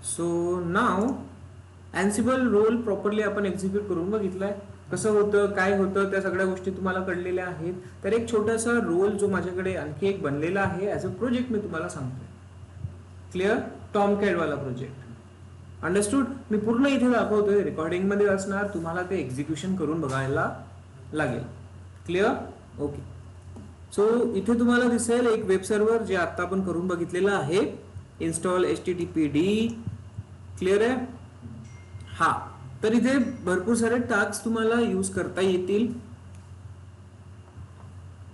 So नाव अँसिबल role properly आपण execute करून बघितलाय, कसं होतं काय होतं त्या सगळ्या गोष्टी तुम्हाला कळलेल्या आहेत. तर एक छोटासा रोल जो माझ्याकडे आणखी एक बनलेला आहे ॲज अ प्रोजेक्ट मी तुम्हाला सांगतोय. क्लिअर? टॉमकॅट वाला प्रोजेक्ट. अंडरस्टूड? मी पूर्ण इथे दाखवतोय, रेकॉर्डिंग मध्ये असणार, तुम्हाला ते एक्झिक्युशन करून बघायला लागेल. क्लिअर? ओके. सो इथे तुम्हाला दिसेल एक वेब सर्व्हर जे आता आपण करून बघितलेलं आहे, इन्स्टॉल HTTPD. क्लिअर आहे? हा. तर इथे भरपूर सारे टास्क तुम्हाला यूज करता येतील.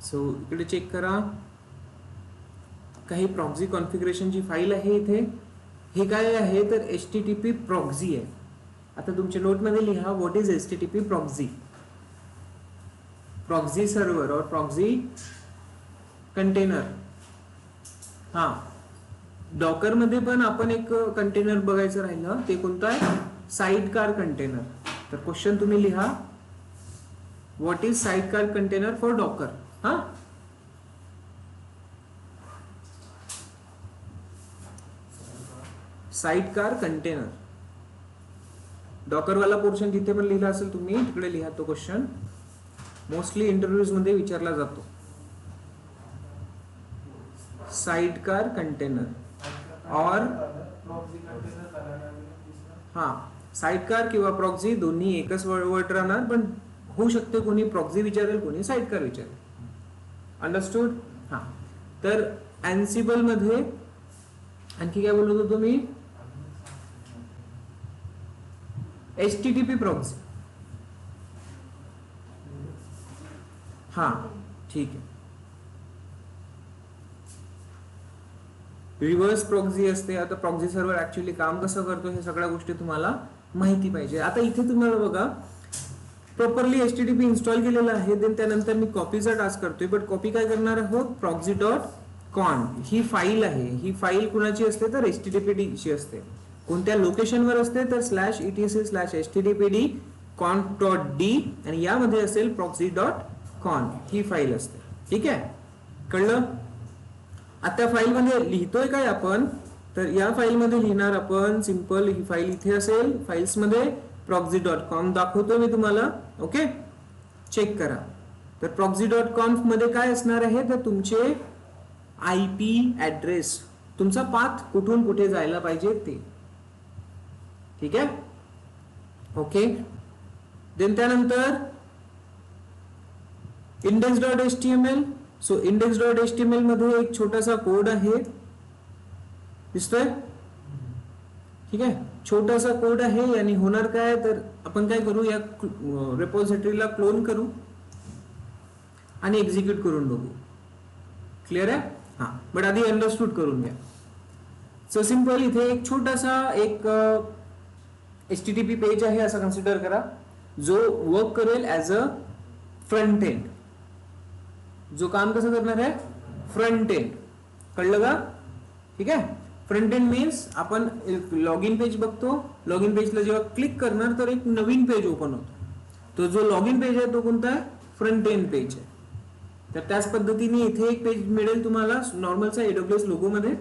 सो इकडे चेक करा, काही प्रॉक्सी कॉन्फिगरेशनची फाईल आहे इथे. हे काय आहे तर HTTP प्रॉक्सी आहे. आता तुमच्या नोटमध्ये लिहा, what is HTTP proxy. Proxy server और प्रॉक्सी कंटेनर. हा, डॉकर मध्ये पण आपण एक कंटेनर बघायचं राहिलं, ते कोणतं आहे? Sidecar container. तर क्वेश्चन तुम्ही लिहा, what is sidecar container for Docker. हा, साइडकार कंटेनर. डॉकर वाला पोर्शन जिथे पण लिहिला असेल तुम्ही तिकडे लिहा तो क्वेश्चन. मोस्टली इंटरव्ह्यूज मध्ये विचारला जातो. साइडकार कंटेनर और हा, साइडकार किंवा प्रॉक्सी दोन्ही एकच वर्ड राहणार, पण होऊ शकते कोणी प्रॉक्सी विचारेल, कोणी साइडकार विचारेल. अंडरस्टूड? हा. तर अँसिबल मध्ये आणखी काय बोलत होतो मी? HTTP proxy. हा, ठीक आहे. रिव्हर्स प्रॉक्सी असते. आता प्रॉक्सी सर्व्हर ऍक्च्युअली काम कसं करतो हे सगळ्या गोष्टी तुम्हाला माहिती पाहिजे. आता इथे तुम्हाला बघा, प्रॉपरली HTTP इन्स्टॉल केलेलं आहे, देन त्यानंतर मी कॉपीचा टास्क करतोय. बट कॉपी काय करणार आहोत? proxy.con ही फाईल आहे. ही फाईल कुणाची असते तर HTTPD ची असते. कोणत्या लोकेशनवर असते तर /etc/httpd conf.d आणि यामध्ये असेल proxy.con ही फाईल असते. ठीक आहे, कळलं? आता फाईल मध्ये लिहितोय काय आपण, तर या फाईल मध्ये लिहिणार आपण सिंपल, ही फाईल इथे असेल फाईल्स मध्ये, proxy.com दाखवतो मी तुम्हाला. ओके, चेक करा. तर proxy.conf मध्ये काय असणार आहे तर तुमचे IP ऍड्रेस, तुमचा पाथ कुठून कुठे जायला पाहिजे ते. ठीक आहे, ओके. देन त्यानंतर index.html. सो index.html मध्ये एक छोटासा कोड आहे, दिसतोय? ठीक आहे, छोटासा कोड आहे. आणि होणार काय तर आपण काय करू, या रेपोजिटरीला क्लोन करू आणि एक्झिक्यूट करून बघू. क्लिअर आहे? हा, बट आधी अंडरस्टूड करून घ्या. सो सिंपल इथे एक छोटासा एक HTTP पेज आहे असं कन्सिडर करा, जो वर्क करेल ऍज अ फ्रंट एंड. जो काम कसं करणार आहे? Front end. कळलं का? ठीक आहे. फ्रंट एंड मीन्स आपण लॉग इन पेज बघतो, लॉग इन पेजला जेव्हा क्लिक करणार तर एक नवीन पेज ओपन होतो. तो जो लॉग इन पेज आहे तो कोणता आहे? फ्रंट एंड पेज आहे. तर त्याच पद्धतीने इथे एक पेज मिळेल तुम्हाला नॉर्मलचा AWS लोगो मध्ये.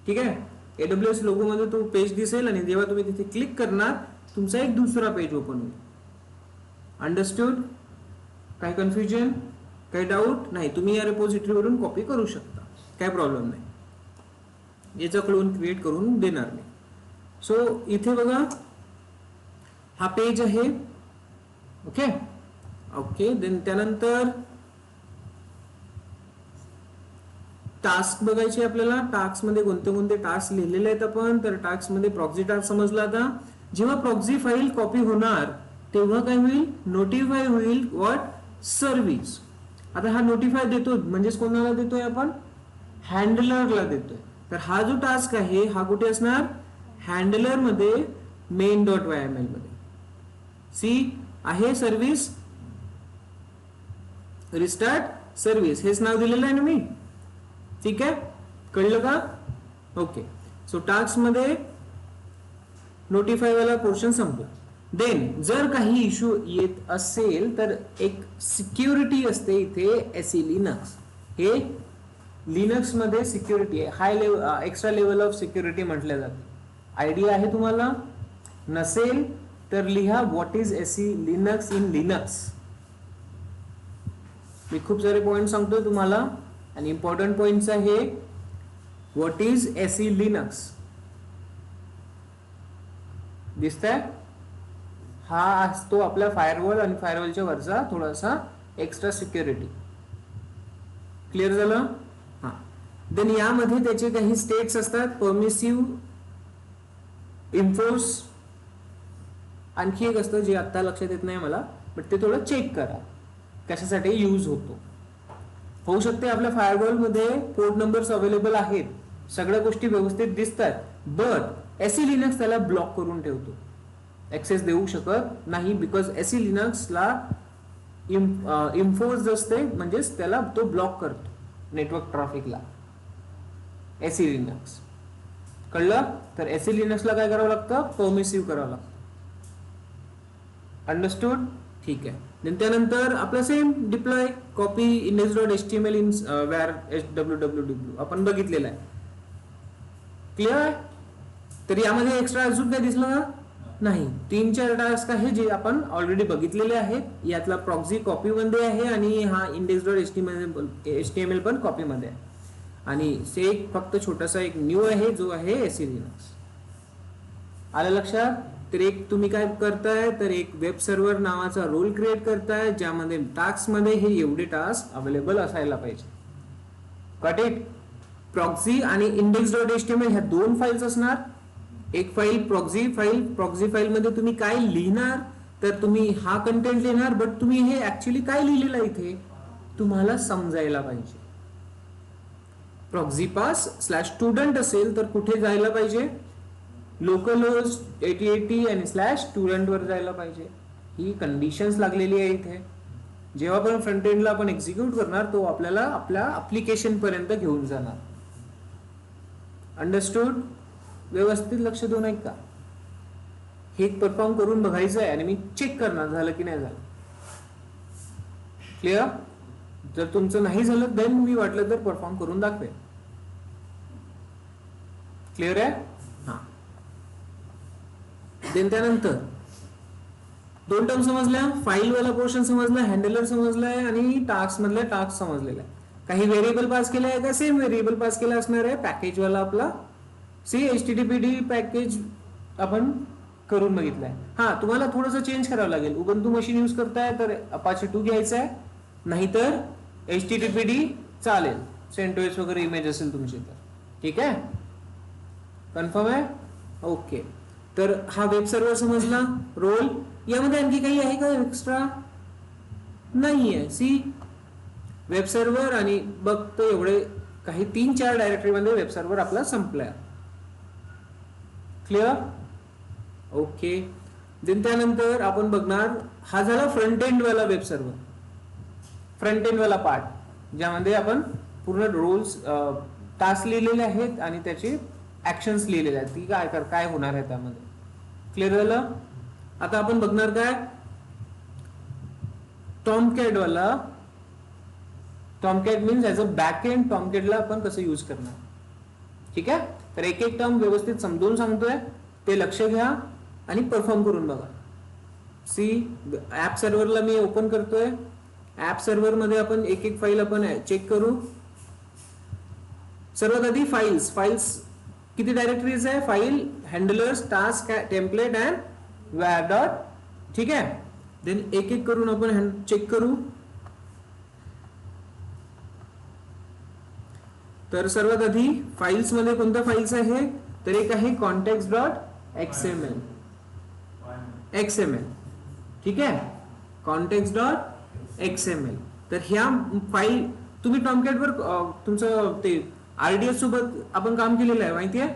ठीक आहे, AWS लोगो मध्ये तो पेज दिसेल आणि जेव्हा तुम्ही तिथे क्लिक करणार तुमचा एक दुसरा पेज ओपन होईल. अंडरस्टूड? काय कन्फ्युजन, काही डाऊट नाही? तुम्ही या रेपोजिटरीवरून कॉपी करू शकता, काय प्रॉब्लेम नाही. याचा क्लोन क्रिएट करून देणार मी. सो इथे बघा, हा पेज आहे. Okay okay. देन त्यानंतर टास्क बघायचे आपल्याला. टास्क मध्ये कोणते कोणते टास्क लिहिलेले आहेत आपण, तर टास्क मध्ये प्रॉक्सी टास्क समजला. आता जेव्हा प्रॉक्सी फाईल कॉपी होणार तेव्हा काय होईल? नोटिफाय होईल व्हॉट? सर्व्हिस. आता हा नोटिफाय देतो म्हणजेच कोणाला देतोय आपण? हँडलरला देतोय. तर हा जो टास्क आहे हा कुठे असणार? हँडलर मध्ये main.yml मध्ये. सी आहे सर्व्हिस, रिस्टार्ट सर्व्हिस, हेच नाव दिलेलं आहे ना मी. ठीक आहे, कळलं का? ओके. सो टास्क मध्ये नोटिफाय वाला पोर्शन संपला. देन जर काही इश्यू येत असेल तर एक सिक्युरिटी असते इथे, SE लिनक्स. हे लिनक्स मध्ये सिक्युरिटी आहे, high level extra level of security म्हटलं जातं. आयडिया आहे तुम्हाला? नसेल तर लिहा what is SE Linux in Linux. मी खूप सारे पॉइंट सांगतोय तुम्हाला आणि इम्पॉर्टंट पॉइंट्स आहे. व्हॉट इज एसी लिनक्स दिसतंय? हा असतो आपला फायरवॉल आणि फायरवॉलच्या वरचा थोडासा एक्स्ट्रा सिक्युरिटी. क्लिअर झालं? हा. देन यामध्ये त्याचे काही स्टेट्स असतात, परमिसिव्ह, इन्फोर्स, आणखी एक असतं जे आता लक्षात येत नाही मला, बट ते थोडं चेक करा कशासाठी यूज होतो. होऊ शकते आपल्या फायरवॉल मध्ये पोर्ट नंबर्स अवेलेबल आहेत, सगळ्या गोष्टी व्यवस्थित दिसतात, बट एसी लिनक्स त्याला ब्लॉक करून ठेवतो, ऍक्सेस देऊ शकत नाही, बिकॉज एसी लिनक्सला इन्फोर्स असते, म्हणजेच त्याला तो ब्लॉक करतो नेटवर्क ट्रॅफिकला. एसी लिनक्स कळलं? तर एसी लिनक्सला काय करावं लागतं? परमिसिव्ह करावं लागतं. अंडरस्टूड? ठीक आहे. त्यानंतर आपला same deploy copy index.html in where www आपण बघितलेला आहे. क्लिअर आहे? तर यामध्ये एक्स्ट्रा अजून काय दिसलं नाही. 3-4 टास्क आहे जे आपण ऑलरेडी बघितलेले आहेत. यातला प्रॉक्सी कॉपी मध्ये आहे आणि हा index.html पण कॉपी मध्ये आहे. आणि एक फक्त छोटासा एक न्यू आहे जो आहे एसी लिनक्स. आलं लक्षात? तर एक तुम्ही काय करताय, तर एक वेब सर्व्हर नावाचा रोल क्रिएट करताय ज्यामध्ये टास्क मध्ये हे एवढे टास्क अवेलेबल असायला पाहिजे. Got it? प्रॉक्सी आणि index.html ह्या दोन फाइल्स असणार. एक फाईल प्रॉक्सी फाईल मध्ये तुम्ही काय लिहिणार, तर तुम्ही हा कंटेंट लिहिणार, बट तुम्ही हे ऍक्च्युअली काय लिहिलेलं आहे इथे तुम्हाला समजायला पाहिजे. प्रॉक्सी पास /student असेल तर कुठे जायला पाहिजे? लोकल होस्ट 8080 आणि /student वर जायला पाहिजे. ही कंडिशन्स लागलेली आहे इथे. जेव्हा पण फ्रंट एंडला आपण एक्झिक्यूट करणार तो आपल्याला आपल्या ऍप्लिकेशन पर्यंत घेऊन जाणार. अंडरस्टूड? व्यवस्थित लक्ष देऊन ऐका. हे परफॉर्म करून बघायचं आहे आणि मी चेक करणार झालं की नाही झालं. क्लिअर? जर तुमचं नाही झालं देन मी वाटलं तर परफॉर्म करून दाखवेन. क्लिअर आहे? हा. देन त्यानंतर दोन टर्म समजल्या, फाईल वाला पोर्शन समजला, हँडलर समजलाय आणि टास्क मधला टास्क समजलेला आहे. काही व्हेरिएबल पास केला आहे का? सेम व्हेरिएबल पास केला असणार आहे. पॅकेज वाला आपला HTTPD पॅकेज आपण करून बघितलाय. हा, तुम्हाला थोडंसं चेंज करावं लागेल. उबंतू मशीन यूज करताय तर अपाचे 2 घ्यायचं आहे, नाहीतर HTTPD चालेल. CentOS वगैरे इमेज असेल तुमची तर. ठीक आहे? कन्फर्म आहे? ओके. तर हा वेब सर्व्हर समजला, रोल. यामध्ये आणखी काही आहे का एक्स्ट्रा? नाहीये. सी वेब सर्व्हर आणि बघतो एवढे काही 3-4 डायरेक्टरी मध्ये वेब सर्व्हर आपला संपलाय. क्लिअर? ओके. देन त्यानंतर आपण बघणार, हा झाला फ्रंट एंड वाला वेब सर्व्हर, फ्रंट एंड वाला पार्ट ज्यामध्ये आपण पूर्ण रोल्स टास्क लिहिलेले आहेत आणि त्याचे ऍक्शन्स लिहिलेले आहेत की काय होणार आहे त्यामध्ये. क्लिअर झालं? आता आपण बघणार काय, टॉमकॅट वाला. Tomcat means as a back end टॉमकॅटला आपण कसं यूज करणार. ठीक आहे? तर एक एक टर्म व्यवस्थित समजून सांगतोय, ते लक्ष घ्या आणि परफॉर्म करून बघा. सी ऍप सर्व्हरला मी ओपन करतोय. ऍप सर्व्हर मध्ये आपण एक एक फाईल आपण चेक करू. सर्वात आधी फाइल्स किती डायरेक्टरीज आहे? File, handlers, task, template and where dot. ठीक आहे? देन एक एक करून आपण चेक करू. तर सर्वात आधी फाइल्स मध्ये कोणत्या फाइल्स आहे? तर एक आहे context.xml. ठीक आहे? context.xml. तर ह्या फाईल तुम्ही टॉमकॅट वर तुमचं ते RDS सोबत आपण काम केलेलं आहे, माहितीये?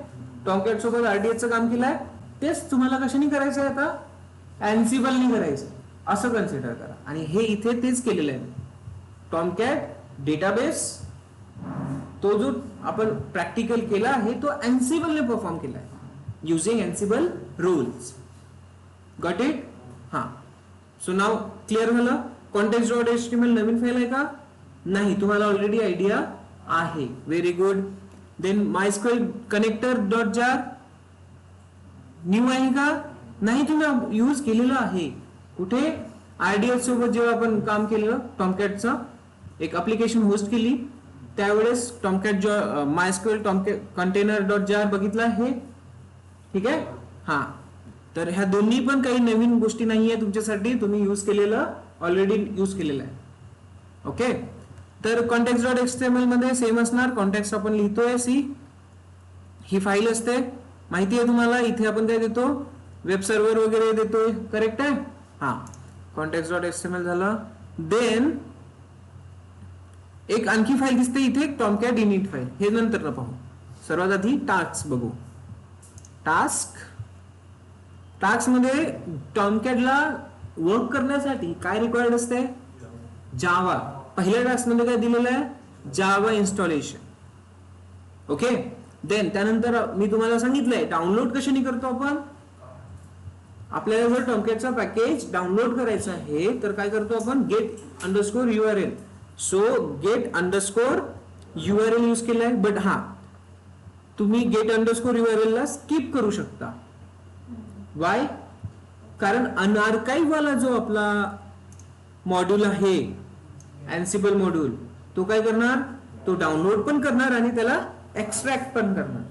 टॉमकॅट सोबत RDS चं काम केलं आहे. तेच तुम्हाला कशाने करायचं आहे आता? Ansible करायचं, असं कन्सिडर करा. आणि हे इथे तेच केलेलं आहे. टॉमकॅट डेटाबेस तो जो आपण प्रॅक्टिकल केला आहे तो Ansible ने परफॉर्म केला आहे, using Ansible rules. Got it? हा. सो नाव क्लिअर झालं. context.html नवीन फाईल आहे का? नाही, तुम्हाला ऑलरेडी आयडिया आहे. Very good. Then MySQL connector.jar new आहे का? नाही, तुम्ही यूज केलेलं आहे. कुठे? RDS सोबत जेव्हा आपण काम केलं टॉमकॅटचं, एक ऍप्लिकेशन होस्ट केली त्यावेळेस टॉमकॅट MySQL टॉमकॅट कंटेनर डॉट जार बघितलं आहे. ठीक आहे. हा, तर ह्या दोन्ही पण काही नवीन गोष्टी नाहीये तुमच्यासाठी, तुम्ही यूज केलेलं, ऑलरेडी यूज केलेलं आहे. ओके. तर कॉन्टेक्स्ट डॉट एक्सएमएल मध्ये सेम असणार. कॉन्टेक्स्ट आपण लिहितोय सी, ही फाईल असते, माहिती आहे तुम्हाला. इथे आपण काय देतो? वेब सर्व्हर वगैरे देतोय. करेक्ट आहे. हा, कॉन्टेक्स्ट डॉट एक्सएमएल झालं. देन एक आणखी फाईल दिसते इथे, टॉमकॅट इनिट फाईल. हे नंतर न पाहू, सर्वात आधी टास्क बघू. टास्क मध्ये टॉमकॅटला वर्क करण्यासाठी काय रिक्वायर्ड असते? जावा. पहिल्या टास्क मध्ये काय दिलेलं आहे? जावा इन्स्टॉलेशन. ओके. देन त्यानंतर मी तुम्हाला सांगितलंय डाउनलोड कशाने करतो आपण. आपल्याला जर टॉमकॅटचा पॅकेज डाउनलोड करायचा आहे तर काय करतो आपण? Get underscore URL. So get underscore URL use केलाय. बट हा, तुम्ही गेट अंडरस्कोर URL ला स्किप करू शकता. वाय? कारण अनआर्काइव्ह वाला जो आपला मॉड्यूल आहे, एन्सिबल मॉड्यूल, तो काय करणार? तो डाउनलोड पण करणार आणि त्याला एक्सट्रॅक्ट पण करणार.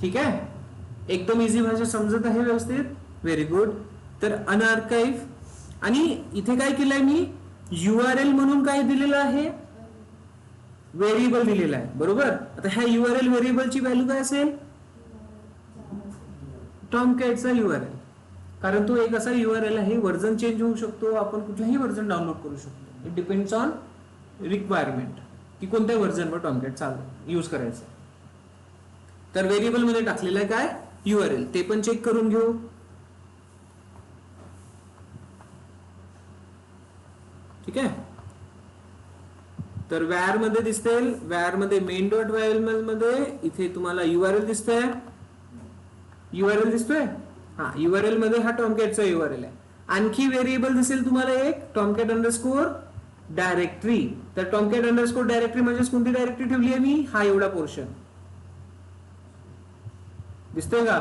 ठीक आहे. एकदम इझी भाषा, समजत आहे व्यवस्थित? Very good. तर अनआर्काइव्ह, आणि इथे काय केलंय मी? URL म्हणून काय दिलेलं आहे? व्हेरिएबल दिलेला आहे. बरोबर. आता ह्या URL व्हेरिएबलची व्हॅल्यू काय असेल? टॉमकॅटचा URL. कारण तो एक असा URL आहे, व्हर्जन चेंज होऊ शकतो, आपण कुठलाही व्हर्जन डाउनलोड करू शकतो. इट डिपेंड्स ऑन रिक्वायरमेंट की कोणत्या व्हर्जनवर टॉमकॅट चालू यूज करायचं. तर व्हेरिएबल मध्ये टाकलेलं आहे काय? URL. ते पण चेक करून घेऊ. ठीक आहे. तर वॅर मध्ये दिसतील, वॅर मध्ये मेन डॉट YML मध्ये इथे तुम्हाला URL दिसतोय. URL दिसतोय. हा, URL मध्ये हा टॉमकॅटचा URL आहे. आणखी व्हेरिएबल दिसेल तुम्हाला एक, टॉमकॅट अंडरस्कोर डायरेक्टरी. तर टॉमकॅट अंडरस्कोर डायरेक्टरी म्हणजे कोणती डायरेक्टरी ठेवली आहे मी? हा एवढा पोर्शन दिसतोय का?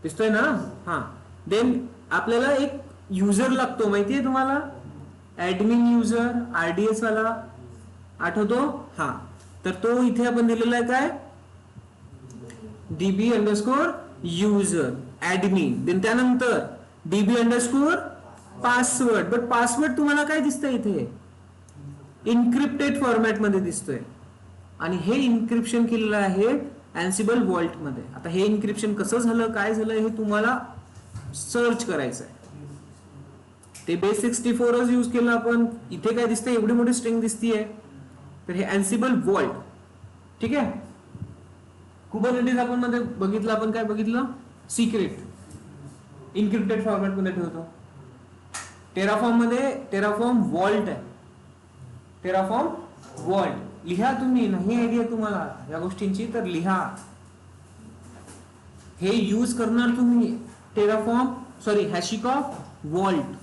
दिसतोय ना? हा. देन आपल्याला एक युजर लागतो, माहितीये तुम्हाला? ऍडमिन युजर, RDS वाला, आठवतो? हा, तर तो इथे आपण दिलेला आहे काय? DB underscore user admin. Then त्यानंतर DB underscore password. But password तुम्हाला काय दिसतंय इथे? इन्क्रिप्टेड फॉर्मॅट मध्ये दिसतोय. आणि हे इन्क्रिप्शन केलेलं आहे एन्सिबल वॉल्ट मध्ये. आता हे इन्क्रिप्शन कसं झालं, काय झालं, हे तुम्हाला सर्च करायचं आहे. ते बेस 64च यूज केलं आपण. इथे काय दिसतंय? एवढी मोठी स्ट्रिंग दिसतीये. तर हे एन्सिबल वॉल्ट. ठीक आहे. कुबरनेटिस आपण मध्ये बघितलं, आपण काय बघितलं? सिक्रेट इन्क्रिप्टेड फॉर्मॅट मध्ये ठेवतो. टेराफॉर्म मध्ये टेराफॉर्म वॉल्ट आहे. टेराफॉर्म वॉल्ट लिहा तुम्ही. नाही आयडिया तुम्हाला या गोष्टींची तर लिहा. हे यूज करणार तुम्ही Terraform, sorry, HashiCorp vault.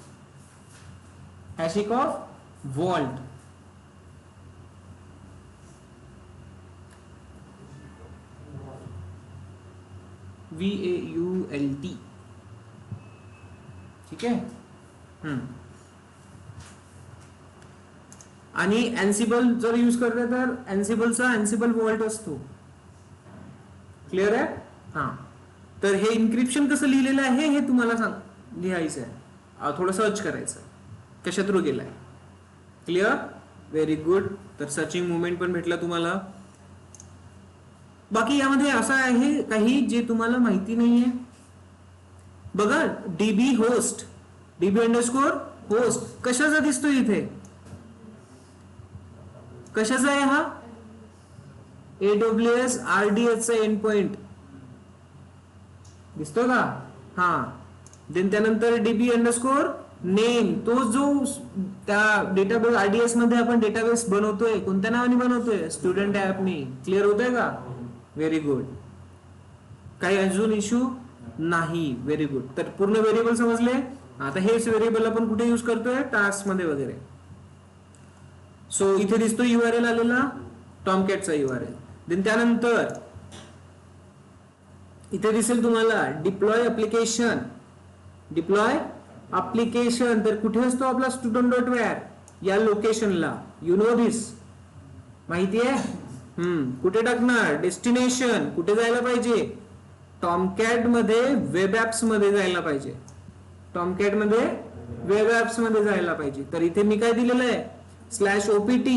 HashiCorp vault. VAULT. ठीक आहे. आणि एन्सिबल जर यूज करते तर एन्सिबलचा एन्सिबल वॉल्ट असतो. क्लिअर आहे? हा. तर हे इन्क्रिप्शन कसं लिहिलेलं आहे हे तुम्हाला लिहायचं आहे, थोडं सर्च करायचं कशा थ्रू गेलाय. क्लिअर? Very good. तर सर्चिंग मुवमेंट पण भेटला तुम्हाला. बाकी यामध्ये असं आहे काही जे तुम्हाला माहिती नाहीये. बघा, DB host, DB underscore host कशाचा दिसतोय इथे? कशाचा आहे हा? AWS RDS चा एंड पॉइंट दिसतो का? हा. देन त्यानंतर DB अंडरस्कोर नेम, तो जो त्या डेटाबेस RDS मध्ये आपण डेटाबेस बनवतोय, कोणत्या नावाने बनवतोय? Student apnea. क्लिअर होतंय का? Very good. काही अजून इश्यू नाही? Very good. तर पूर्ण व्हेरिएबल समजले. आता हेच व्हेरिएबल आपण कुठे यूज करतोय? टास्क मध्ये वगैरे. सो इथे दिसतो URL आलेला, टॉमकॅटचा URL. देन त्यानंतर इथे दिसेल तुम्हाला डिप्लॉय ऍप्लिकेशन. डिप्लॉय ऍप्लिकेशन तर कुठे असतो आपला स्टुडंट डॉट वेअर? या लोकेशनला. यू नो दिस, माहिती आहे? कुठे टाकणार? डेस्टिनेशन कुठे जायला पाहिजे? टॉमकॅट मध्ये वेब ऍप्स मध्ये जायला पाहिजे. टॉमकॅट मध्ये वेब ऍप्स मध्ये जायला पाहिजे. तर इथे मी काय दिलेलं आहे? /opt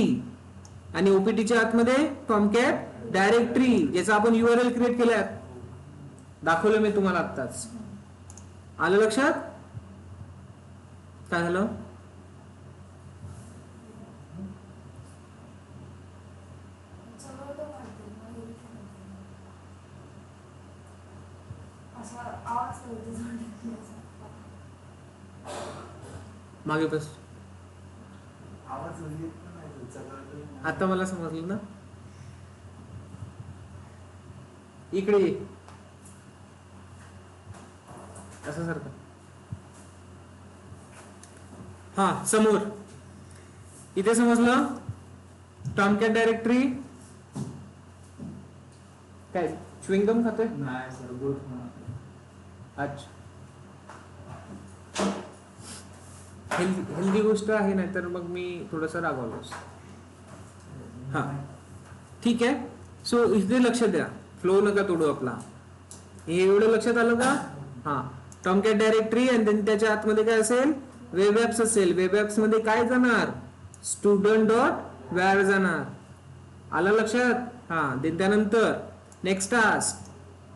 आणि ओपीटीच्या आतमध्ये टॉमकॅट डायरेक्टरी, ज्याचा आपण URL क्रिएट केलाय, दाखवलं मी तुम्हाला आत्ताच. आलं लक्षात? काय झालं? मागे बस. आता मला समजलं ना. इकडे ये, असं सारखं. हा, समोर. इथे समजलं? टॉमकॅट डायरेक्टरी. काय च्युइंगम खातोय? नाही सर, गुड. अच्छा, हेल्दी गोष्ट आहे, नाही तर मग मी थोडस रागवलो. हा, ठीक आहे. सो इथे लक्ष द्या, फ्लो नका तोडू आपला. हे एवढं लक्षात आलं का? हा, टॉमकॅट डायरेक्टरी आणि then त्याच्या आतमध्ये काय असेल? वेब ऍप्स असेल. वेब ऍप्स मध्ये काय जाणार? स्टुडंट डॉट वेअर जाणार. आलं लक्षात? हा, त्यानंतर next task,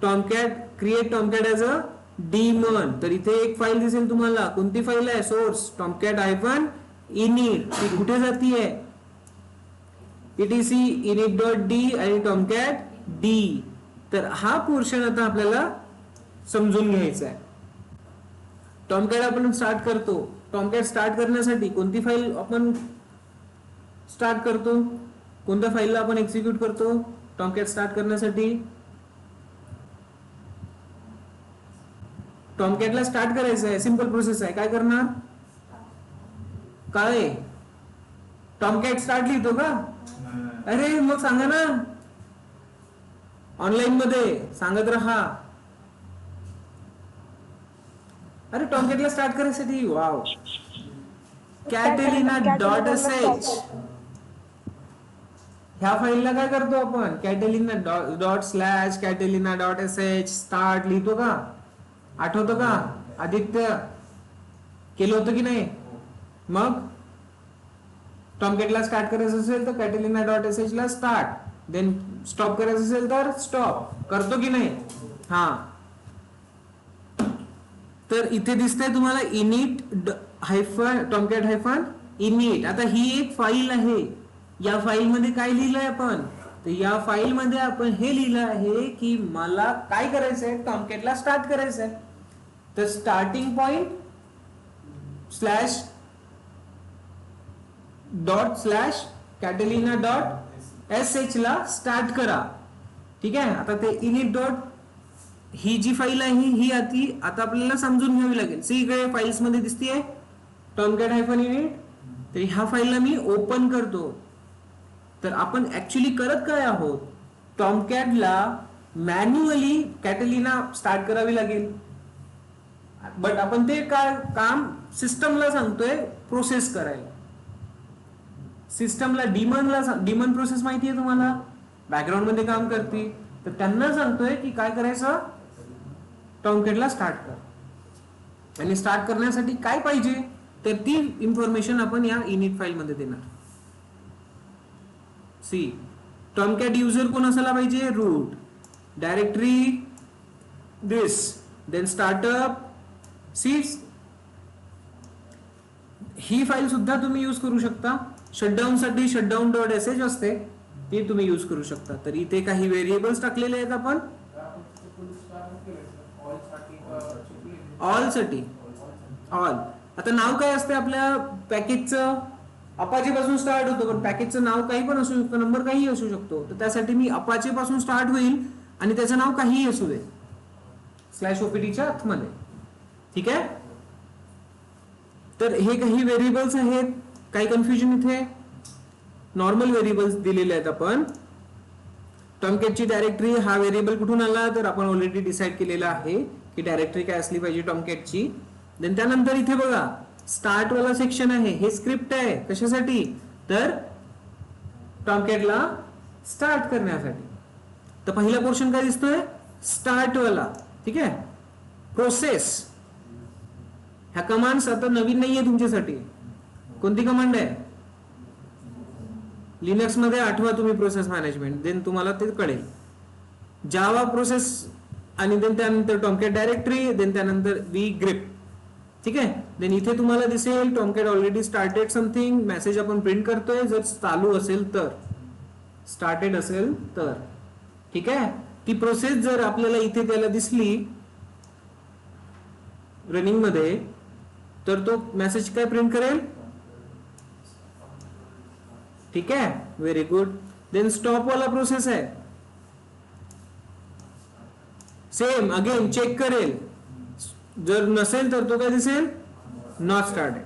Tomcat create Tomcat as a daemon. तर इथे एक फाईल दिसेल तुम्हाला. कोणती फाईल आहे? Source Tomcat -init. ती कुठे जातीये? etc init.d आणि टॉमकॅट d. तर हा पोर्शन आता आपल्याला समजून घ्यायचा आहे. टॉमकॅट आपण स्टार्ट करतो. टॉमकॅट स्टार्ट करण्यासाठी कोणती फाईल आपण स्टार्ट करतो? कोणत्या फाईलला आपण एक्झिक्यूट करतो टॉमकॅट स्टार्ट करण्यासाठी? टॉमकॅटला स्टार्ट करायचं आहे, सिंपल प्रोसेस आहे. काय करणार? काय टॉमकॅट स्टार्ट लिहितो का? अरे मग सांगा ना, ऑनलाईन मध्ये सांगत राहा. अरे टॉमकॅटला स्टार्ट करायसाठी वाव, catalina.sh ह्या फाईलला काय करतो आपण? catalina.catalina.sh स्टार्ट लिहितो का? आठवतं का आदित्य? केलं होतं की नाही? मग टॉमकॅटला स्टार्ट करायचं असेल तर catalina.sh ला स्टार्ट, देन स्टॉप करायचं असेल तर स्टॉप करतो की नाही? हा, तर इथे दिसतंय तुम्हाला init टॉमकॅट -init. आता ही एक फाईल आहे. या फाईल मध्ये काय लिहिलंय आपण? तर या फाईल मध्ये आपण हे लिहिलं आहे की मला काय करायचंय? टॉमकॅटला स्टार्ट करायचंय. तर स्टार्टिंग पॉइंट /catalina.sh ला स्टार्ट करा. ठीक आहे. आता ते init. ही जी फाईल आहे ही आता आपल्याला समजून घ्यावी लागेल. सी इकडे फाईल्स मध्ये दिसतीये टॉमकॅट -init. तर ह्या फाईलला मी ओपन करतो. तर आपण ऍक्च्युली करत काय आहोत? टॉमकॅटला मॅन्युअली कॅटलिना स्टार्ट करावी लागेल, बट आपण ते काम सिस्टमला सांगतोय प्रोसेस करायला. सिस्टमला डीमन प्रोसेस माहिती आहे तुम्हाला? बॅकग्राऊंड मध्ये काम करते. तर त्यांना सांगतोय की काय करायचं? टॉमकॅटला स्टार्ट कर. आणि स्टार्ट करण्यासाठी काय पाहिजे? तर ती इन्फॉर्मेशन आपण या init फाईल मध्ये देणार. सी, टॉमकॅट युजर कोण असायला पाहिजे? रूट डायरेक्टरी दिस, देन स्टार्टअप. सी, ही फाईल सुद्धा तुम्ही यूज करू शकता. शटडाऊन साठी shutdown.sh असते, ती तुम्ही यूज करू शकता. तर इथे काही व्हेरिएबल्स टाकलेले आहेत आपण. ऑल साठी ऑल. आता नाव काय असते आपल्या पॅकेजचं? अपाचे पासून स्टार्ट होतो, पण पॅकेजचं नाव काही पण असू शकतं, नंबर काही असू शकतो. तर त्यासाठी मी अपाचे पासून स्टार्ट होईल आणि त्याचं नाव काहीही असू दे /opt आतमध्ये. ठीक आहे. तर हे काही व्हेरिएबल्स आहेत. काही कन्फ्युजन इथे? नॉर्मल व्हेरिएबल्स दिलेले आहेत आपण. टॉमकॅटची डायरेक्टरी हा व्हेरिएबल कुठून आला, तर आपण ऑलरेडी डिसाईड केलेला आहे की डायरेक्टरी काय असली पाहिजे टॉमकॅटची. देन त्यानंतर इथे बघा स्टार्ट वाला सेक्शन आहे, हे स्क्रिप्ट आहे कशासाठी, तर टॉमकॅटला स्टार्ट करण्यासाठी. तर पहिला पोर्शन काय दिसतोय, स्टार्ट वाला. ठीक आहे, प्रोसेस. ह्या कमांड्स आता नवीन नाहीये तुमच्यासाठी. कोणती कमांड आहे, लिनक्स मध्ये आठवा तुम्ही प्रोसेस मॅनेजमेंट, देन तुम्हाला ते कळेल. जावा प्रोसेस आणि देन त्यानंतर टॉमकॅट डायरेक्टरी, देन त्यानंतर वी ग्रिप. ठीक आहे, देन इथे तुम्हाला दिसेल टॉमकॅट ऑलरेडी स्टार्टेड समथिंग, मेसेज आपण प्रिंट करतोय जर चालू असेल तर, स्टार्टेड असेल तर. ठीक आहे, ती प्रोसेस जर आपल्याला इथे त्याला दिसली रनिंग मध्ये, तर तो मेसेज काय प्रिंट करेल. ठीक आहे, व्हेरी गुड. देन स्टॉप वाला प्रोसेस आहे, सेम अगेन चेक करेल, जर नसेल तर तो काय दिसेल, नॉट स्टार्टेड.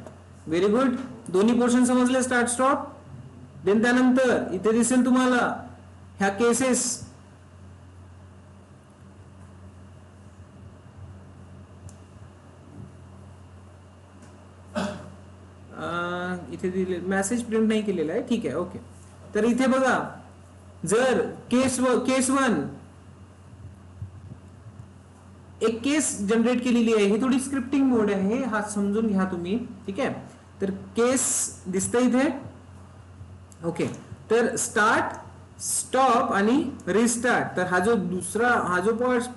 व्हेरी गुड, दोन्ही पोर्शन समजले, स्टार्ट स्टॉप. देन त्यानंतर इथे दिसेल तुम्हाला ह्या केसेस, इथे दिले मेसेज प्रिंट नाही केलेला आहे. ठीक आहे, ओके. तर इथे बघा जर केस 1 एक केस जनरेट केलेली आहे, ही थोडी स्क्रिप्टिंग मोड आहे, हा समजून घ्या तुम्ही. ठीक आहे, तर केस दिसतंय इथे. ओके, तर स्टार्ट, स्टॉप आणि रिस्टार्ट. तर हा जो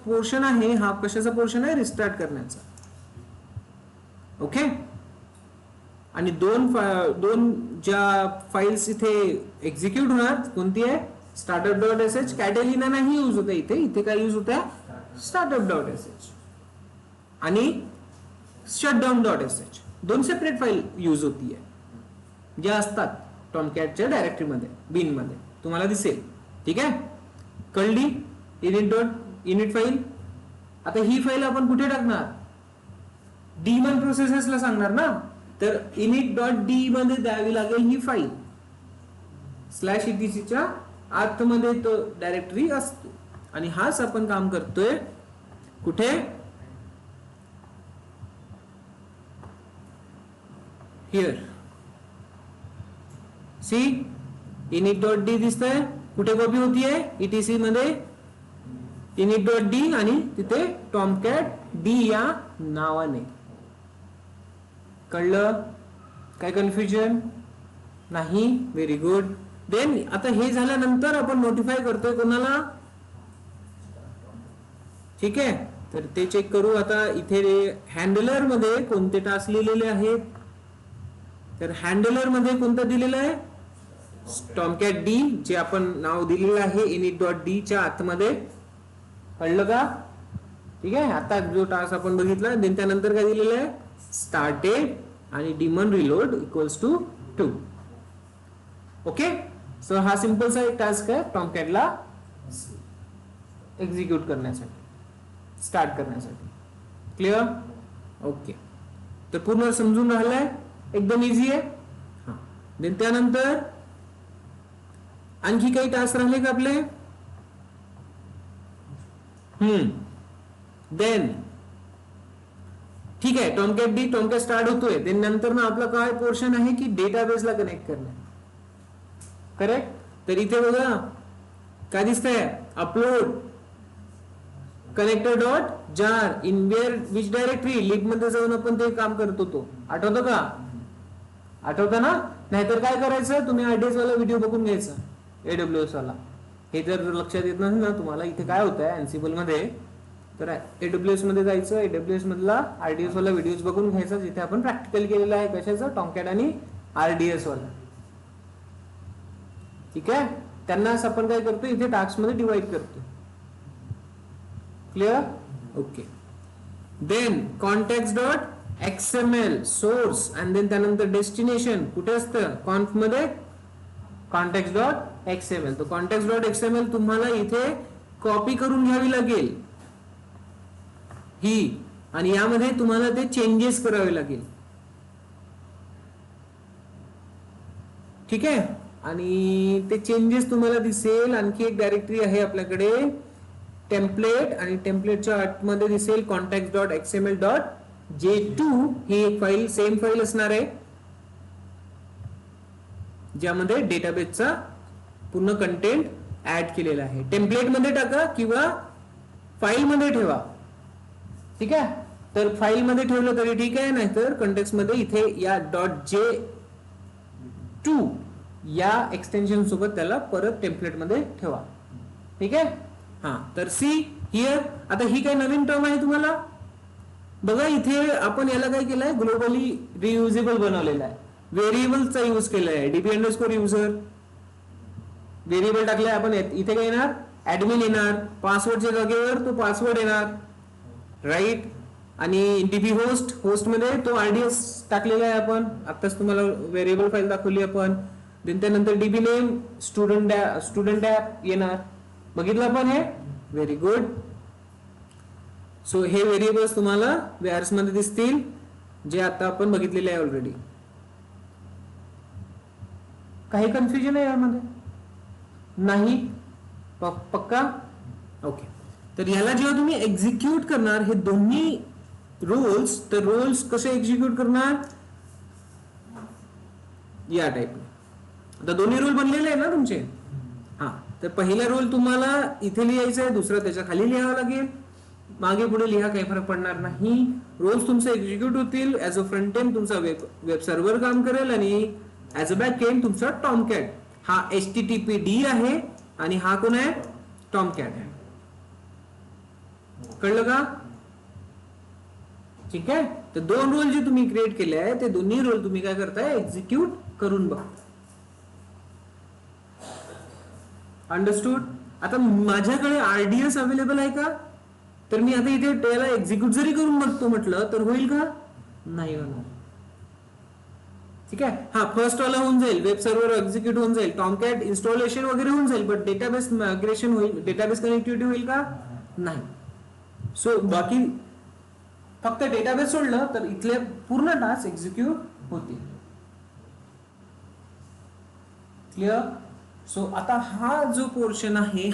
पोर्शन आहे, हा कशाचा पोर्शन आहे, रिस्टार्ट करण्याचा. ओके, आणि दोन ज्या फाइल्स इथे एक्झिक्यूट होणार, कोणती आहे, startup.sh. कॅटेलिना नाही यूज होते इथे काय यूज होत्या, startup.sh आणि shutdown.sh. दोन सेपरेट फाईल यूज होतीये ज्या असतात टॉमकॅटच्या डायरेक्टरीमध्ये, बिन मध्ये तुम्हाला दिसेल. ठीक आहे, कळली. init file. आता ही फाईल आपण कुठे टाकणार, डीमन प्रोसेसेसला सांगणार ना, तर init.d मध्ये द्यावी लागेल ही फाईल. /etc च्या आतमध्ये तो डायरेक्टरी असतो, आणि हाच आपण काम करतोय कुठे, हिअर. सी init.d दिसतंय, कुठे कॉपी होतीये, etc मध्ये init.d आणि तिथे टॉमकॅट d या नावाने. कळलं, काय कन्फ्युजन नाही. Very good. देन आता हे झाल्यानंतर आपण नोटिफाय करतोय कोणाला. ठीक आहे, तर ते चेक करू. आता इथे हँडलर मध्ये कोणते टास्क लिहिलेले आहेत, तर हँडलर मध्ये कोणतं दिलेलं आहे, टॉमकॅट डी, जे आपण नाव दिलेलं आहे init.d च्या आतमध्ये. कळलं का. ठीक आहे, आता जो टास्क आपण बघितला, देन त्यानंतर काय दिलेलं आहे, स्टार्टेड आणि daemon reload equals to 2. Okay, so हा सिंपलचा एक टास्क आहे टॉमकॅटला एक्झिक्यूट करण्यासाठी, स्टार्ट करण्यासाठी. क्लिअर. ओके, तर पूर्ण समजून राहिलाय, एकदम इझी आहे. हा, देन त्यानंतर आणखी काही टास्क राहिले का आपले. देन ठीक आहे, टॉमकॅट डी, टॉमकॅट स्टार्ट होतोय. देन नंतर ना आपला काय पोर्शन आहे की डेटाबेसला कनेक्ट करणे. करेक्ट. तर इथे बघा काय दिसतंय, upload connector dot jar in where which directory, lib मध्ये जाऊन आपण ते काम करत होतो. आठवतं का, आठवतं ना. नाहीतर काय करायचं, तुम्ही RDS वाला व्हिडिओ बघून घ्यायचा, AWS वाला. हे जर लक्षात येत नसेल ना तुम्हाला, इथे काय होतंय अँसिबल मध्ये, तर AWS मध्ये जायचं, AWS मधला RDS वाला व्हिडिओ बघून घ्यायचा, जिथे आपण प्रॅक्टिकल केलेला आहे कशाचं, टॉमकॅट आणि RDS वाला. ठीक आहे, त्यांनाच आपण काय करतो, इथे टास्क मध्ये डिवाइड करतो. Clear. Okay, then context.xml source, आणि देन त्यानंतर डेस्टिनेशन कुठे असतं, कॉन्फ मध्ये context.xml. तो context.xml तुम्हाला इथे कॉपी करून घ्यावी लागेल ही, आणि यामध्ये तुम्हाला ते चेंजेस करावे लागेल. ठीक आहे, आणि ते चेंजेस तुम्हाला दिसेल. आणखी एक डायरेक्टरी आहे आपल्याकडे टेम्पलेट, आणि टेम्पलेटच्या आतमध्ये दिसेल contacts.xml.j2 ही एक फाईल, सेम फाईल असणार आहे ज्यामध्ये डेटाबेसचा पूर्ण कंटेंट ऍड केलेला आहे. टेम्पलेट मध्ये टाका किंवा फाईल मध्ये ठेवा. ठीक आहे, तर फाईल मध्ये ठेवलं तरी ठीक आहे, नाहीतर कंटेक्स्ट मध्ये इथे या .j2 या एक्सटेन्शन सोबत त्याला परत टेम्पलेट मध्ये ठेवा. ठीक आहे. हा, तर सी हिअर, आता ही काय नवीन टर्म आहे तुम्हाला बघा. इथे आपण याला काय केलंय, ग्लोबली रियुजेबल बनवलेला आहे. व्हेरिएबलचा यूज केलाय, DB_ युजर व्हेरिएबल टाकलाय आपण. इथे काय येणार, ऍडमिन येणार, पासवर्डच्या जागेवर तो पासवर्ड येणार, राईट. आणि DB होस्ट मध्ये तो RDS टाकलेला आहे आपण, आताच तुम्हाला व्हेरिएबल फाईल दाखवली आपण. त्यानंतर DB नेम स्टुडंट ऍप येणार, बघितलं आपण हे. Very good. सो हे व्हेरिएबल्स तुम्हाला वेअर्स मध्ये दिसतील, जे आता आपण बघितलेले आहे ऑलरेडी. काही कन्फ्युजन आहे यामध्ये? नाही, पक्का? ओके. तर याला जेव्हा तुम्ही एक्झिक्यूट करणार हे दोन्ही रोल्स, तर रोल्स कसे एक्झिक्यूट करणार, या टाईप. आता दोन्ही रोल बनलेले आहे ना तुमचे. हा, तर पहिला रोल तुम्हाला इथे लिहायचा आहे, दुसरा त्याच्या खाली लिहावा लागेल. मागे पुढे लिहा, काही फरक पडणार नाही. रोल्स तुमचे एक्झिक्यूट होतील. ऍज अ फ्रंट एंड तुमचा वेब सर्व्हर काम करेल, आणि ऍज अ बॅक एंड तुमचा टॉमकॅट. हा HTTPD आहे आणि हा कोण आहे, टॉमकॅट आहे. कळलं का? ठीक आहे. तर दोन रोल जे तुम्ही क्रिएट केले आहे ते दोन्ही रोल तुम्ही काय करताय, एक्झिक्यूट करून बघा. अंडरस्टूड? आता माझ्याकडे RDS अवेलेबल आहे का, तर मी आता इथे त्याला एक्झिक्यूट जरी करून बघतो म्हटलं तर होईल का, नाही होणार. ठीक आहे. हा, फर्स्ट वाला होऊन जाईल, वेब सर्व्हर एक्झिक्यूट होऊन जाईल, टॉमकॅट इन्स्टॉलेशन वगैरे होऊन जाईल, बट डेटाबेस मायग्रेशन होईल, डेटाबेस कनेक्टिव्हिटी होईल का, नाही. सो बाकी फक्त डेटाबेस सोडलं तर इथले पूर्ण टास्क एक्झिक्यूट होतील. क्लिअर? सो आता हा जो पोर्शन आहे,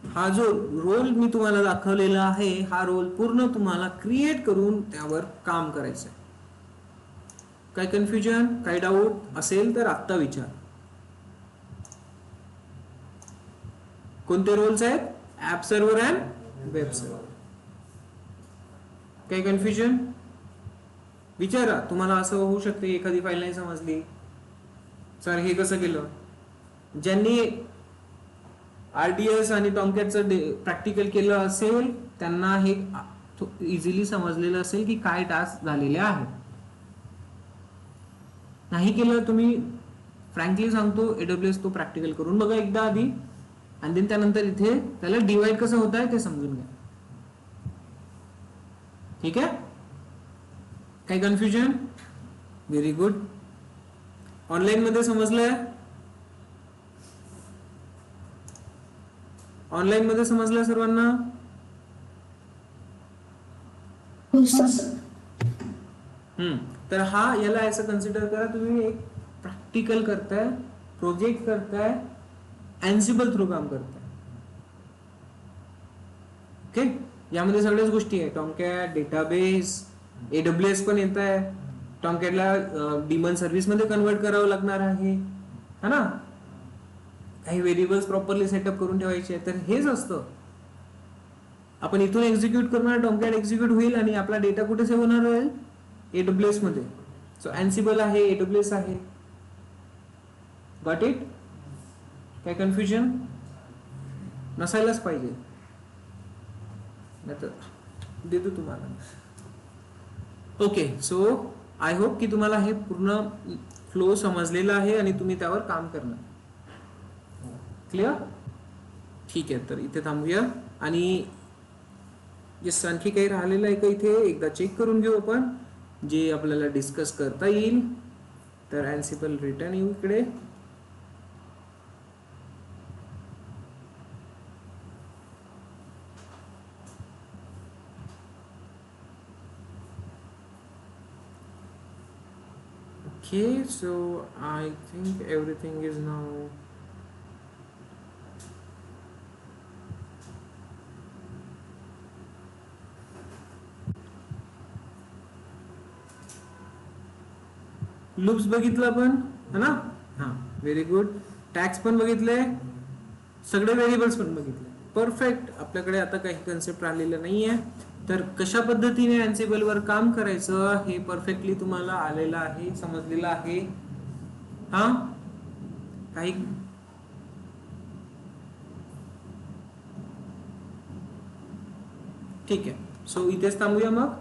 हा जो रोल मी तुम्हाला दाखवलेला आहे, हा रोल पूर्ण तुम्हाला क्रिएट करून त्यावर काम करायचं आहे. काय कन्फ्युजन, काय डाऊट असेल तर आत्ता विचार. कोणते रोल्स आहेत, app server and web server. काही कन्फ्युजन विचारा. तुम्हाला असं होऊ शकते, एखादी फाईल नाही समजली, सर हे कसं केलं. ज्यांनी RDS आणि टॉमकॅटचं प्रॅक्टिकल केलं असेल त्यांना हे इझिली समजलेलं असेल की काय टास्क झालेले आहे. नाही केलं तुम्ही, फ्रँकली सांगतो, AWS तो प्रॅक्टिकल करून बघा एकदा आधी, आणि त्यानंतर इथे त्याला डिवाइड कसं होत आहे ते समजून घ्या. ठीक आहे. काही कन्फ्युजन? Very good. ऑनलाईन मध्ये समजलंय? ऑनलाईन मध्ये समजलं सर्वांना? तर हा, याला असं कन्सिडर करा, तुम्ही एक प्रॅक्टिकल करताय, प्रोजेक्ट करताय, Ansible थ्रू काम करताय. ओके. यामध्ये सगळ्याच गोष्टी आहे, टॉमकॅट, डेटाबेस, AWS पण येत आहे. टॉमकॅटला डिमन सर्व्हिस मध्ये कन्वर्ट करावं लागणार आहे, है ना. काही व्हेरिएबल्स प्रॉपरली सेटअप करून ठेवायचे. तर हेच असतं, आपण इथून एक्झिक्यूट करणार, टॉमकॅट एक्झिक्यूट होईल आणि आपला डेटा कुठे सेव्ह होणार आहे, AWS मध्ये. सो Ansible आहे, AWS आहे. Got it? काय कन्फ्युजन नसायलाच पाहिजे, नाही तर देतो तुम्हाला. ओके. सो आय होप की तुम्हाला हे पूर्ण फ्लो समजलेला आहे आणि तुम्ही त्यावर काम करणार. क्लिअर? ठीक आहे. तर इथे थांबूया, आणि जे आणखी काही राहिलेलं आहे का इथे एकदा चेक करून घेऊ आपण, जे आपल्याला डिस्कस करता येईल. तर Ansible रिटर्न येऊ इकडे. Okay, so I think everything is now loops बघितलं आपण है ना. हां, व्हेरी गुड. टॅक्स पण बघितले, सगळे व्हेरिएबल्स पण बघितले. परफेक्ट. आपल्याकडे आता काही कन्सेप्ट राहिलेलं नाहीये. तर कशा पद्धतीने अँसिबल वर काम करायचं हे परफेक्टली तुम्हाला आलेलं आहे, समजलेलं आहे. हा, काही ठीक आहे. सो इथेच थांबूया मग.